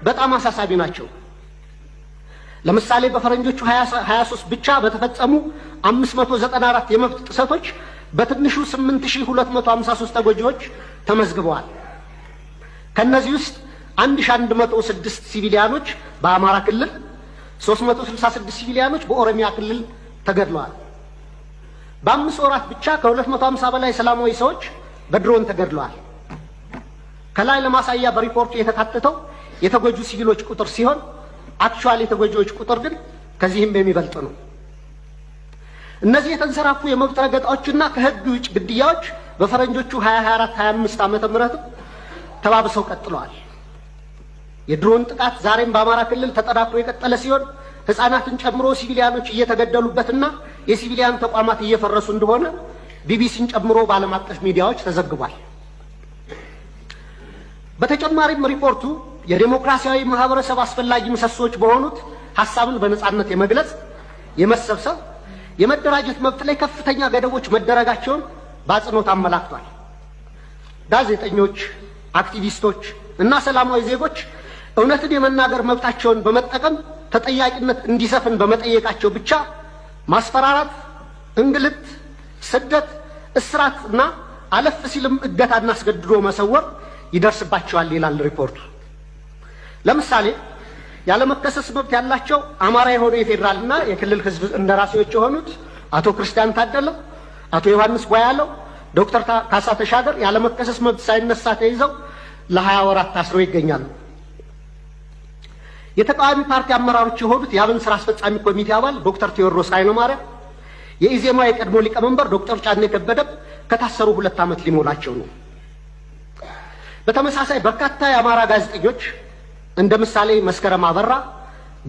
በጣም አሳሳቢ ናቸው። ለምሳሌ በፈረንጆቹ 2023 ብቻ በተፈጸሙ 594 የመብት ጥሰቶች በትንሹ 8253 ተጎጂዎች ተመዝግበዋል። ከነዚህ ውስጥ 1106 ሲቪሊያኖች በአማራ ክልል፣ 366 ሲቪሊያኖች በኦሮሚያ ክልል ተገድለዋል። በ5 ወራት ብቻ ከ250 በላይ ሰላማዊ ሰዎች በድሮን ተገድለዋል። ከላይ ለማሳያ በሪፖርቱ የተካተተው የተጎጁ ሲቪሎች ቁጥር ሲሆን አክቹዋሊ የተጎጂዎች ቁጥር ግን ከዚህም የሚበልጥ ነው። እነዚህ የተንሰራፉ የመብት ረገጣዎችና ከህግ ውጭ ግድያዎች በፈረንጆቹ 2024-25 ዓመተ ምህረት ተባብሰው ቀጥለዋል። የድሮን ጥቃት ዛሬም በአማራ ክልል ተጠናክሮ የቀጠለ ሲሆን ህፃናትን ጨምሮ ሲቪሊያኖች እየተገደሉበትና የሲቪሊያን ተቋማት እየፈረሱ እንደሆነ ቢቢሲን ጨምሮ በዓለም አቀፍ ሚዲያዎች ተዘግቧል። በተጨማሪም ሪፖርቱ የዲሞክራሲያዊ ማህበረሰብ አስፈላጊ ምሰሶች በሆኑት ሐሳብን በነጻነት የመግለጽ፣ የመሰብሰብ፣ የመደራጀት መብት ላይ ከፍተኛ ገደቦች መደረጋቸውን በአጽንኦት አመላክቷል። ጋዜጠኞች፣ አክቲቪስቶች እና ሰላማዊ ዜጎች እውነትን የመናገር መብታቸውን በመጠቀም ተጠያቂነት እንዲሰፍን በመጠየቃቸው ብቻ ማስፈራራት፣ እንግልት፣ ስደት፣ እስራት እና አለፍ ሲልም እገታና አስገድዶ መሰወር ይደርስባቸዋል ይላል ሪፖርቱ። ለምሳሌ ያለመከሰስ መብት ያላቸው አማራ የሆኑ የፌዴራልና የክልል ህዝብ እንደራሴዎች የሆኑት አቶ ክርስቲያን ታደለ፣ አቶ ዮሐንስ ጓያለው፣ ዶክተር ካሳ ተሻገር ያለመከሰስ መብት ሳይነሳ ተይዘው ለ20 ወራት ታስረው ይገኛሉ። የተቃዋሚ ፓርቲ አመራሮች የሆኑት የአብን ስራ አስፈጻሚ ኮሚቴ አባል ዶክተር ቴዎድሮስ ኃይለማርያም፣ የኢዜማ የቀድሞ ሊቀመንበር ዶክተር ጫኔ ከበደ ከታሰሩ 2 ዓመት ሊሞላቸው ነው። በተመሳሳይ በርካታ የአማራ ጋዜጠኞች እንደ ምሳሌ መስከረም አበራ፣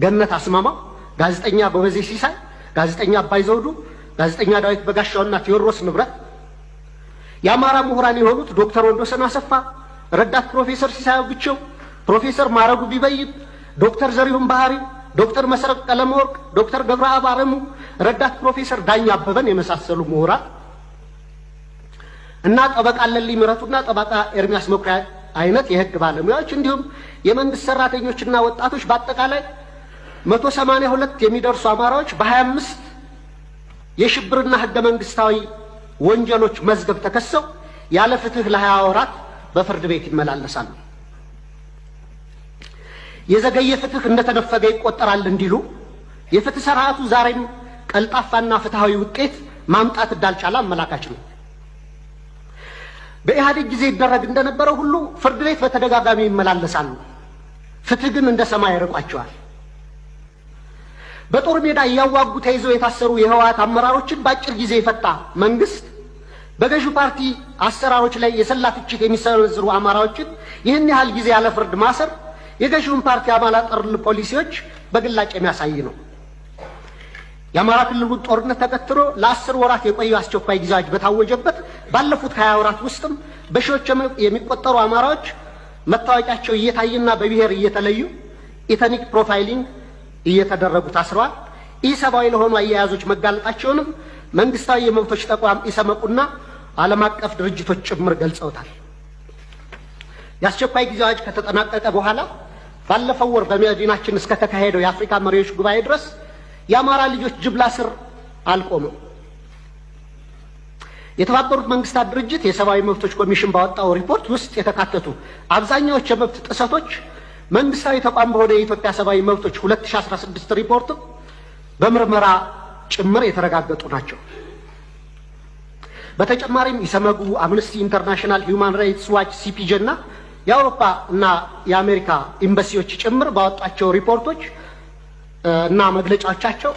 ገነት አስማማው፣ ጋዜጠኛ ጎበዜ ሲሳይ፣ ጋዜጠኛ አባይ ዘውዱ፣ ጋዜጠኛ ዳዊት በጋሻውና ቴዎድሮስ ንብረት፣ የአማራ ምሁራን የሆኑት ዶክተር ወንዶሰን አሰፋ፣ ረዳት ፕሮፌሰር ሲሳይ ብቸው፣ ፕሮፌሰር ማረጉ ቢበይን፣ ዶክተር ዘሪሁን ባህሪ፣ ዶክተር መሰረት ቀለመወርቅ፣ ዶክተር ገብረአብ አረሙ፣ ረዳት ፕሮፌሰር ዳኛ አበበን የመሳሰሉ ምሁራን እና ጠበቃ ለሊ ምረቱና ጠበቃ ኤርሚያስ መኩሪያ አይነት የህግ ባለሙያዎች እንዲሁም የመንግስት ሰራተኞችና ወጣቶች በአጠቃላይ 182 የሚደርሱ አማራዎች በ25 የሽብርና ህገ መንግስታዊ ወንጀሎች መዝገብ ተከሰው ያለ ፍትህ ለ20 ወራት በፍርድ ቤት ይመላለሳሉ። የዘገየ ፍትህ እንደተነፈገ ይቆጠራል እንዲሉ የፍትህ ስርዓቱ ዛሬም ቀልጣፋና ፍትሃዊ ውጤት ማምጣት እንዳልቻለ አመላካች ነው። በኢህአዴግ ጊዜ ይደረግ እንደነበረው ሁሉ ፍርድ ቤት በተደጋጋሚ ይመላለሳሉ። ፍትህ ግን እንደ ሰማይ ርቋቸዋል። በጦር ሜዳ እያዋጉ ተይዘው የታሰሩ የህወሓት አመራሮችን በአጭር ጊዜ የፈታ መንግስት በገዢው ፓርቲ አሰራሮች ላይ የሰላ ትችት የሚሰነዝሩ አማራዎችን ይህን ያህል ጊዜ ያለ ፍርድ ማሰር የገዢውን ፓርቲ አባላት ጠር ፖሊሲዎች በግላጭ የሚያሳይ ነው። የአማራ ክልሉን ጦርነት ተከትሎ ለ10 ወራት የቆየው አስቸኳይ ጊዜ አዋጅ በታወጀበት ባለፉት 20 ወራት ውስጥም በሺዎች የሚቆጠሩ አማራዎች መታወቂያቸው እየታየና በብሔር እየተለዩ ኢተኒክ ፕሮፋይሊንግ እየተደረጉ ታስረዋል። ኢሰብአዊ ለሆኑ አያያዞች መጋለጣቸውንም መንግስታዊ የመብቶች ተቋም ኢሰመቁና ዓለም አቀፍ ድርጅቶች ጭምር ገልጸውታል። የአስቸኳይ ጊዜ አዋጅ ከተጠናቀቀ በኋላ ባለፈው ወር በመዲናችን እስከ ተካሄደው የአፍሪካ መሪዎች ጉባኤ ድረስ የአማራ ልጆች ጅምላ ስር አልቆመም። የተባበሩት መንግስታት ድርጅት የሰብአዊ መብቶች ኮሚሽን ባወጣው ሪፖርት ውስጥ የተካተቱ አብዛኛዎቹ የመብት ጥሰቶች መንግስታዊ ተቋም በሆነ የኢትዮጵያ ሰብአዊ መብቶች 2016 ሪፖርት በምርመራ ጭምር የተረጋገጡ ናቸው። በተጨማሪም ኢሰመጉ፣ አምነስቲ ኢንተርናሽናል፣ ሂውማን ራይትስ ዋች፣ ሲፒጄ እና የአውሮፓ እና የአሜሪካ ኤምባሲዎች ጭምር ባወጣቸው ሪፖርቶች እና መግለጫዎቻቸው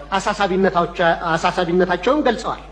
አሳሳቢነታቸውን ገልጸዋል።